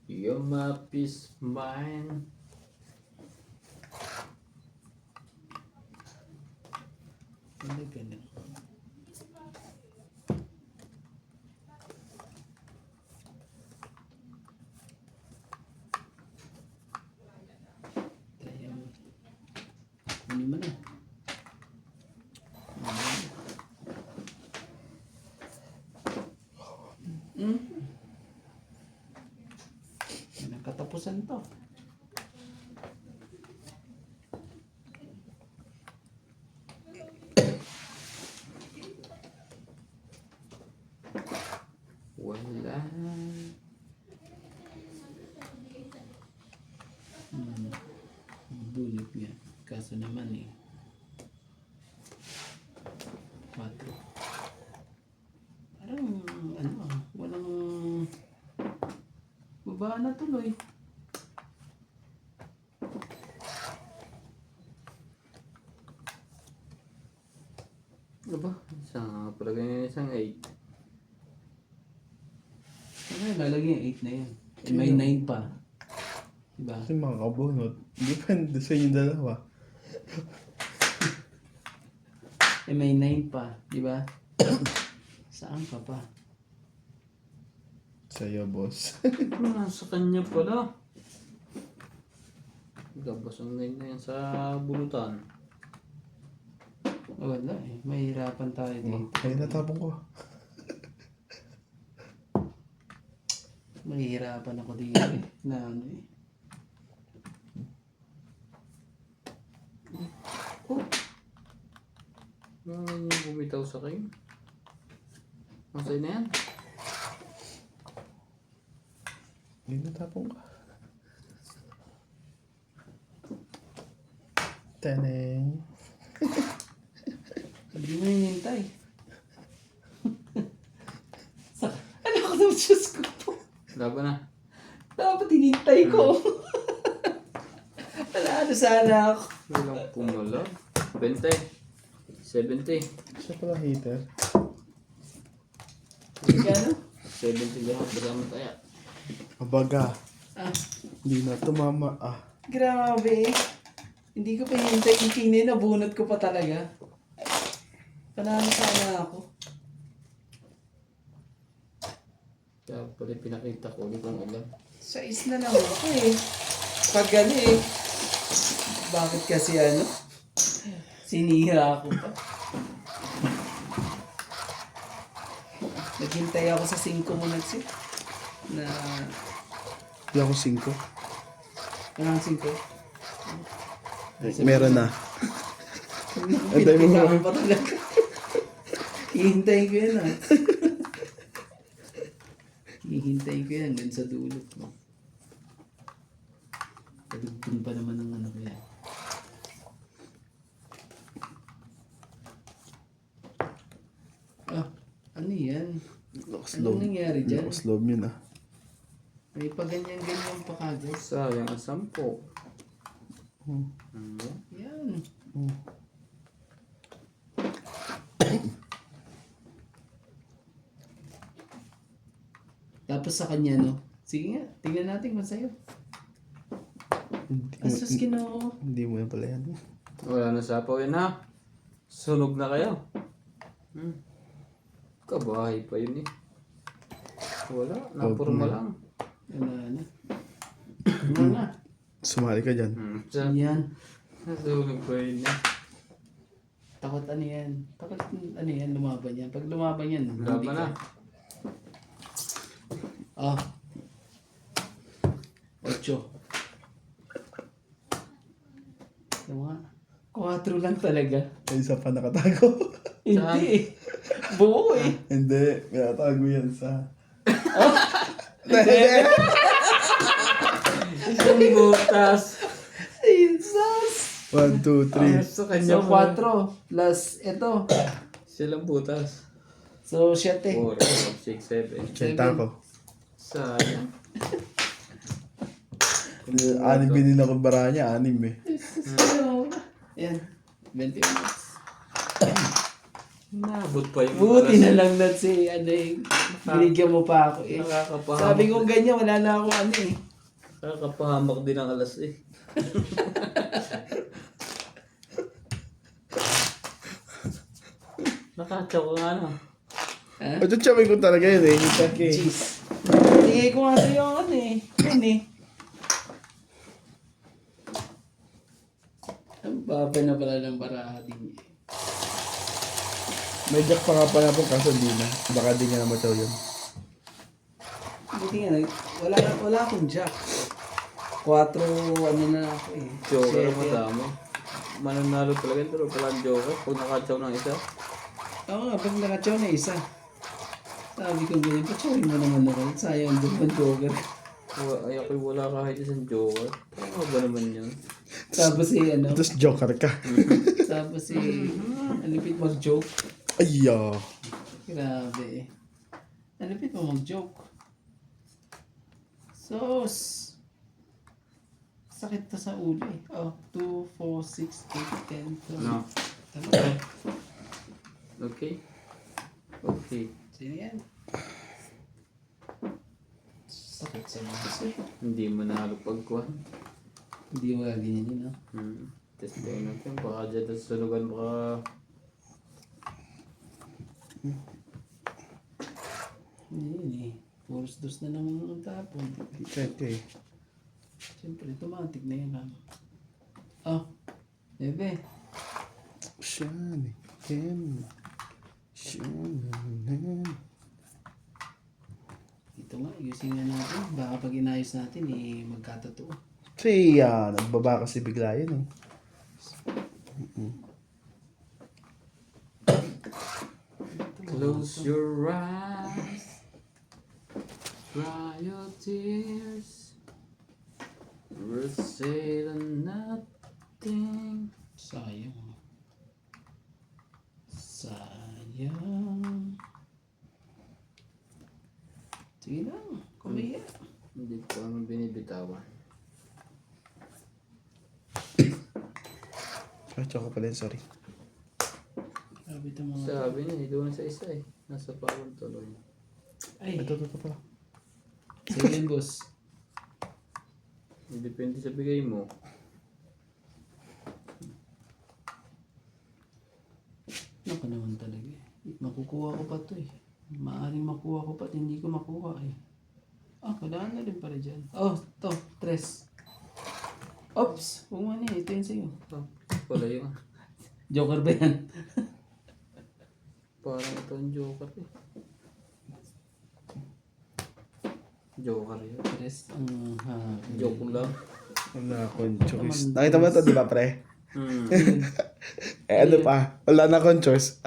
You're my peace of mind. Ano ganun? Tayo. Ano mo na? Yan ang katapusan to. Wala. Bunot nga. Kaso naman 4. Parang walang baba na tuloy. Ano ba? Isang palagay na isang 8. Ano lalagyan yung 8 na yan? May 9 pa. Diba? Kasi mga kabunot. Depende sa inyo dalawa. May 9 pa. Diba? Saan ka pa? Sa'yo, boss. Sa kanya pala. Gabas ang line na yan sa bulutan. Wala eh. Mahirapan tayo dito. Kaya natapong ko. Mahihirapan ako dito eh. Na ano eh. Oh! Ano yung bumitaw sa kayo? Masay na yan. Hindi natapong ko. Taneng. Hindi mo hinintay. Ano ko naman Diyos ko po? Laban na. Dapat hinintay ko. Wala sana ako. Walang pumala. 20. 70. Siya pala hater. Gano? 70 lahat. Kasama tayo. Abaga. Hindi na tumama. Grabe. Hindi ko pa hinintay yung kinin. Nabunot ko pa talaga. Panalo sana ako. Kaya pala pinakita ko, hindi kong alam. 6 na lang ako eh. Pag ano eh. Bakit kasi ano? Sinira ako pa. Naghintay ako sa 5 mo nagsit. Na... Wala akong 5. Walang 5. Meron na. Antay mo. Pinapintahan pa talaga. Hihintayin ko yan ah. Hihintayin ko yan dun sa dulo. Padugtong pa naman ng ano ko yan. Ah, ano yan? Lakas Anong loob. nangyari dyan? Lakas loob yun ah. May paganyan-ganyan pa kagad. Sayang ang 10. Hmm. Yan. Tapos sa kanya, no? Sige nga, tingnan natin kung sa'yo. Asus, Ginoo. Hindi mo yan pala yan. Wala na sapaw yan ha. Sunog na kayo. Kabahay pa yun eh. Wala, napurma lang. Ano? Ano na? Sumali ka dyan. Yan. Nasunog pa yun eh. Takot ano yan? Takot ano yan, lumaban yan. Pag lumaban yan, Laban na. Ah. 8. Diba? 4 lang talaga. Ay, isa pa nakatago. Hindi eh. Buo eh. Hindi, may nakatago yan sa... Isang butas. Jesus! 1, 2, 3. Sa kanya So 4 plus ito. Silang butas. So 7. 4, 5, 6, 7. Kenta ko. Sayang. 6 binila ko bara niya, 6 eh. Yan. 21. Nabot pa yung Buti na lang na si ano eh. Binigyan mo pa ako eh. Nakakapahamak. Sabi ko ganyan, wala na ako ano eh. Nakakapahamak din ang alas eh. Nakatsaw ka nga na. Ha? Ito tsabay ko talaga yun eh. Okay. Jeez. Tingay ko nga sa'yo ang ano eh. Yan eh. Ang baba na pala ng baraha din eh. May jack pa nga pala po kaso di na. Baka di nga na mataw yun. Buti nga, wala akong jack. 4 ano na ako eh. Joker Siyete. madami. Mananalo talaga ito. Pero pala ang joker. Pag nakatsaw ng isa. Oo nga, pag nakachaw na isa. Sabi ko ganyan, pachawin mo naman ako. Sayang doon ang joker. Ay ako'y wala kahit isang joker. Ano ba naman yun? Tapos si ano, Tapos joker ka. tapos si alipit mag-joke. Ayya. Grabe eh. Alipit mo mag-joke. Sos! Sakit to sa ulo eh. Oh, 2, 4, 6, 8, 10, 12. No. Okay. Okay. Okay. Sino yan? Sakit sa mga eh. Hindi mo nalo pagkuhan. Hindi mo ganyan yun, no? Testayin natin. Baka dyan sa sunugan baka... Hindi yun eh. Puros dos na naman ang tapon. Okay. Siyempre, automatic na yun lang. Oh, bebe. Siyan. Ken. Siyan. Ito nga, ayusin nga natin. Baka pag inayos natin, eh, magkatotoo. Siya. Nagbaba kasi bigla yun eh. Close your eyes. Dry your tears. We'll say nothing. Sayang. Sayang. Sige lang, kumaya. Hindi ko naman binibitawan. Choco pala yun, sorry. Sabi ito mga... Sabi niya, doon sa isa eh. Nasa pawon tuloy. Ay, Ito pala. sige yun, boss. Depende sa bigay mo. Naku naman talaga eh. Makukuha ko pa to eh. Maaaring makuha ko pati hindi ko makuha eh. Wala na rin pala dyan. To, 3. Oops, kung ano eh, ito yun sa'yo. Wala yun. Joker ba yan? Parang ito ang Joker eh. Joker yun. 3. Joke lang. Wala akong choice. Nakita mo ito, di ba, pre? Hmm. Ano pa? Wala na akong choice.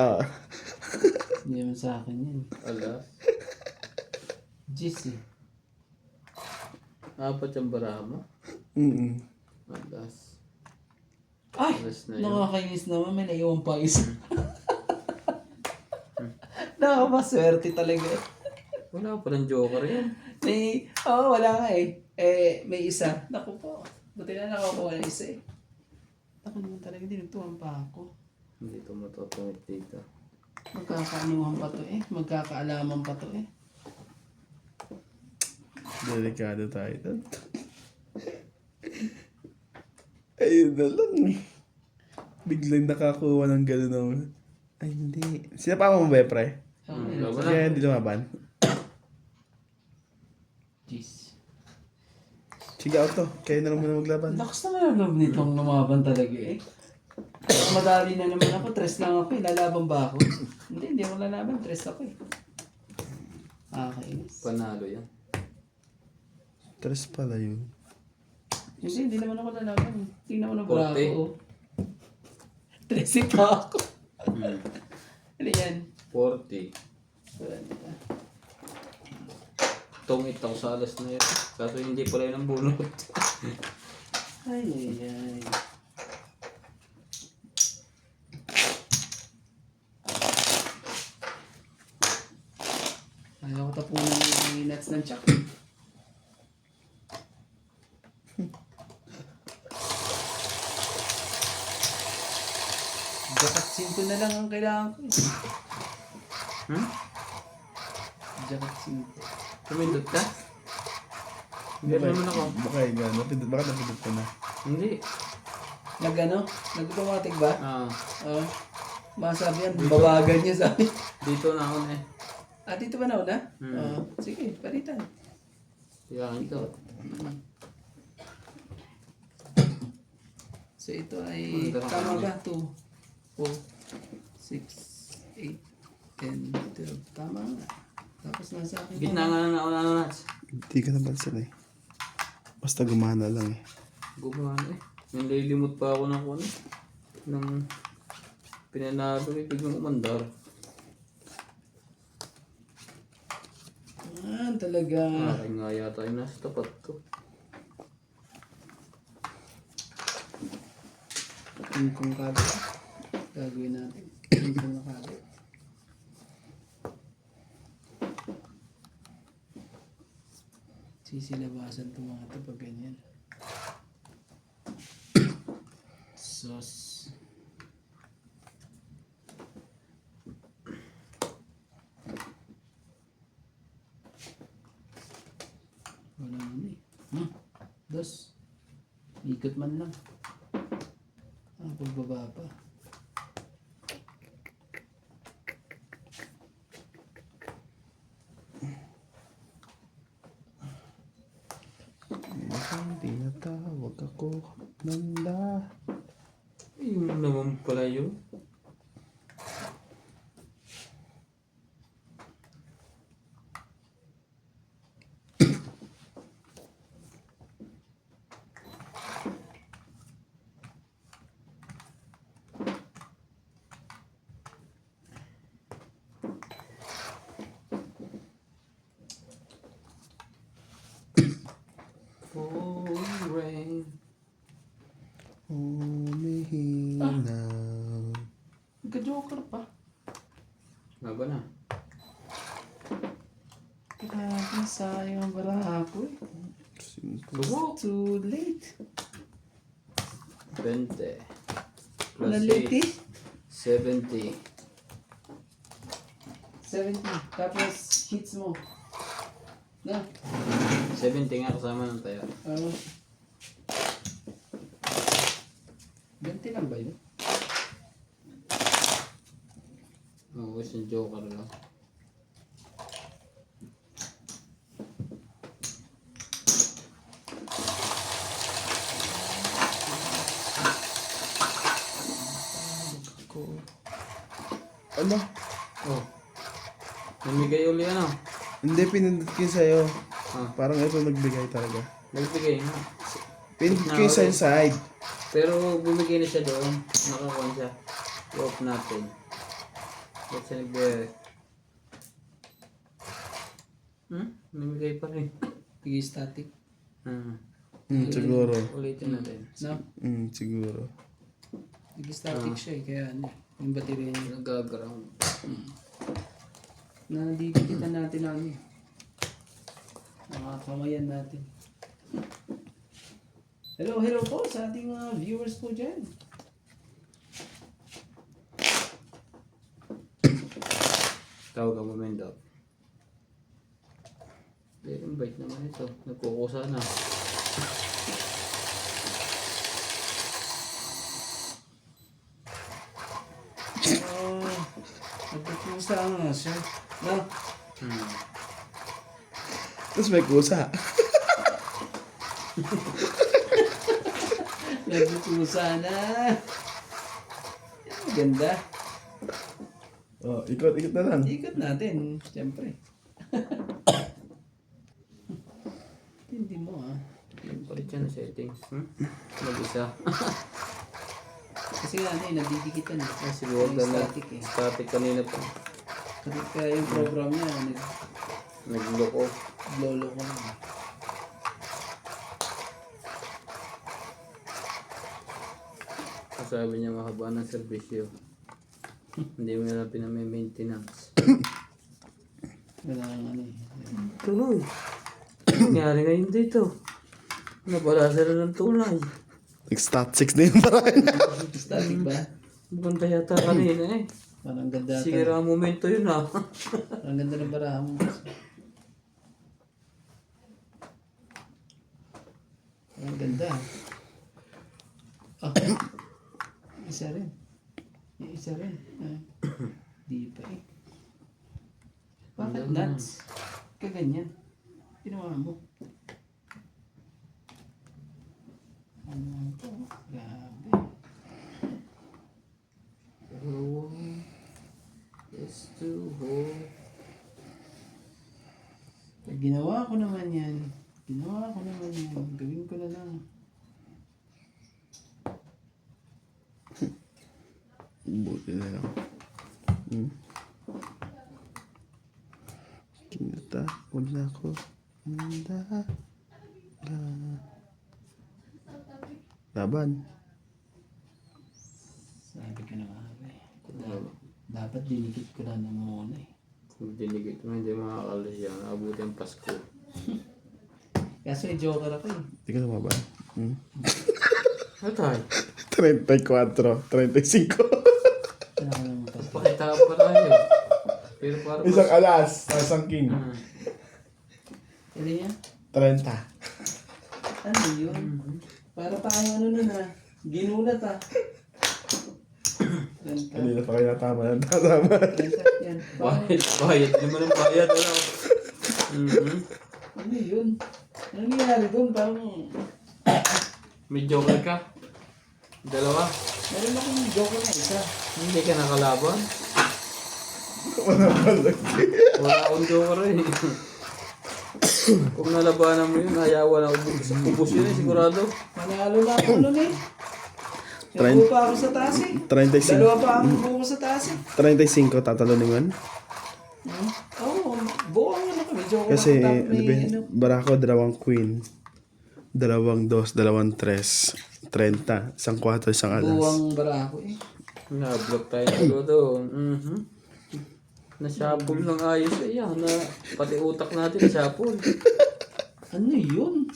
Hindi naman sa akin yan. Alas. Jeez eh. Apat yung barama. Alas. Ay! Alas na yun. Nakakainis naman. May naiwan pa isa. Nakakaswerte talaga. Wala pa ng Joker yan. Wala nga eh. May isa. Naku po. Buti na nakakuha ng isa eh. Naku naman talaga. Dinutuhan pa ako. Hindi ito matutungit dito. Magkakaanuhan pa to eh. Magkakaalaman pa to eh. Delikado tayo doon. Ayun na lang eh. Biglang nakakuha ng gano'n naman. Ay, hindi. Sinapa mo ba, pre? Laban na. Kaya hindi lumaban. Jeez. Sige, auto. Kaya na lang muna maglaban. Lakas naman ang loob nitong lumaban talaga eh. Madali na naman ako. 3 lang ako eh. Lalaban ba ako? Hindi ako lalaban. 3 ako eh. Nakakainis. Panalo yan. 3 pala yun. Hindi naman ako lalaban eh. Tingnan mo na ba 40. ako. 13 pa ako. Hmm. Ano yan? 40. Wala na. Tungit ako sa alas na yun. Kaso hindi pala yun ang bunot. Ay. Ayaw ko tapunan yung nuts ng chak. Jakat simple na lang ang kailangan ko. Jakat simple. Tumindot ka? Hindi naman ako. Baka yun yan. Baka napindot ko na. Hindi. Nag-automatic ba? Ah, Masabi yan, babagan niya sabi. dito na ako na eh. Dito ba nauna? Hmm. Sige, palitan. Kaya ito. So ito ay, tama ba? 2, 4, 6, 8, 10, 12. Tama nga. Tapos nasa akin. Gitna nga na ako na nuts. Hindi ka napansin eh. Basta gumana lang eh. Gumana eh. Nalilimot pa ako ng kung ano. Nang pinanalo eh. Biglang umandar. Talaga. Aking nga yata yung nasa tapat ko. Kung kado. Gagawin natin. Kung na kado. Sisilabasan ito mga ito pag ganyan. Sauce. Wala naman eh. Dos. Ikot man lang. Pagbaba pa. Mukhang tinatawag ako nanda. Yung naman pala yun. Falling rain. Humihinaw. Nagka-joker pa. Nga ba na? Grabe, sayang ang baraha ko eh. Subok. Too late. 20. Plus Naliti. 8. 70. 70. Tapos hits mo. Na. 70 nga kasama ng tayo. 20 lang ba yun? Oo, yung Joker lang. Ano? Oh. Namigay uli ano? Hindi, pinindot ko yun sa'yo. Ah. Parang ito nagbigay talaga. Nagbigay nga. Pinindot ko yun sa'yo side. Pero bumigay na siya doon. Nakakuha siya. I-off natin. Ba't siya nagbigay? Namigay pa rin. Bigay static. Siguro. Ulitin natin. No? Siguro. Bigay static siya eh. Kaya ano. Yung battery niya. Nag-ground. Nadidikitan natin ang ano. Nakakamayan natin. Hello po sa ating mga viewers po dyan. Tawag ka mo, Mendo. Very bait naman ito. Nagkukusa na. Nagpupusa nga siya. No? Tapos may kusa. Nagpupusa na. Ganda. Oh, ikot na lang. Ikot natin, siyempre. Hindi mo ah. Yung palit siya na settings. Mag-isa. Kasi nga ano eh, nadidikitan eh. Siguro Yung na static eh. static kanina pa. Kasi kaya yung program niya, Nag-lock off. naglolo ko na. Sabi niya mahaba ng servisyo. Hindi mo na lang pinamay-maintenance. Wala nang ano eh. Tuloy. Ano nangyari ngayon dito? Nabala sila ng tulay. Nag-stat 6 na yung parang. Static ba? Maganda yata kanina eh. Parang ganda. Siguro ang momento yun ah. Parang ganda ng baraha mo. Parang ganda. Ah. Isa rin. Yung isa rin. Ah. Di pa eh. Bakit nuts? Kaganyan. Ginawa mo. Ano to? Grabe. Oh, it's too hot. Ginawa ko naman yan. Gawin ko na lang. Buti na lang. Kinata, wala ko. Laban. Sabi ko na nga eh. Dapat dinikit ko na ng muna eh. Kung dinigit mo, hindi makakalis yan. Abuti ang Pasko. Kaso yung joker ako eh. Hindi ka lumaban. Ano tayo? 34, 35. Wala ko naman kasi. Pakita pa tayo. Pero para Isang alas, isang king. Ano yan? 30. Ano yun? Para tayo ano nun ah. Ginulat ah. Ganta. Kanina pa kayo natama ng tatama. Ganta yan. Bayad naman ang bayad. Ano? Ano yun? Ano nangyari doon? Parang May joker ka? Dalawa? meron akong joker na isa. Hindi ka nakalaban? Wala balag. Wala akong joker eh. Kung nalabanan mo yun, ayawan ako. Ubus yun eh, sigurado. Manalo na ako nun eh. Nabuo pa ako sa taas eh. 35. Dalawa pa ang buo sa taas eh. 35 tatalo naman. Oo, buo ang ano kami. Joker Kasi, ako top ano ba, ano. barako, dalawang queen. Dalawang dos, dalawang tres. 30. Isang 4, isang alas. Buo ang barako eh. Na-block tayo ng doon. Na-shuffle ng ayos eh yan. Na, pati utak natin na-shuffle. Ano yun?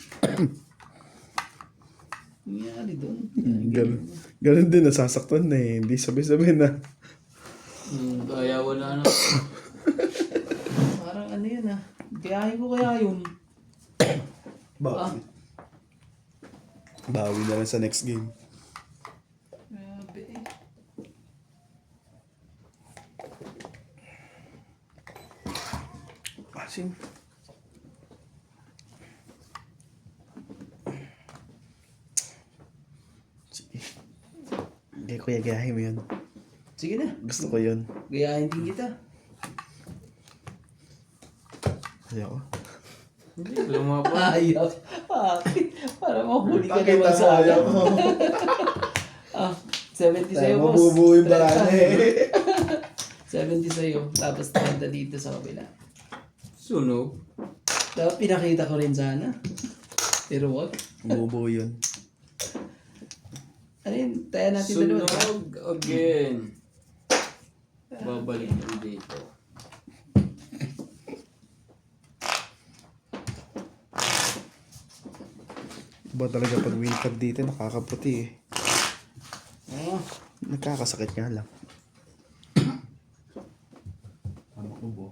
Nangyari doon. Ganun din, nasasaktan na eh. Hindi sabay-sabay na. Ayawan na ano. Parang ano yun ah. Biyahe ko kaya yun. Bawi na lang sa next game. Grabe eh. Asin. Sige. Hindi, kuya, gayahin mo yun. Sige na. Gusto ko yun. Gayahin din kita. Ayoko. Hindi, lumaba. Ayaw. Para mahuli ka Pakita naman mo, sa akin. ayoko. 70 sa'yo, Tayo boss. mabubuo yung barana eh. 70 sa'yo. Tapos 30 dito sa kabila. Sunog. Dapat pinakita ko rin sana. Pero wag. Bubuo yun. Ano yun? Taya natin dalawa. Sunog again. Babalik yan dito. Ba talaga pag wheel card dito, nakakaputi eh. Oh. Nagkakasakit nga lang. Tama ko bo.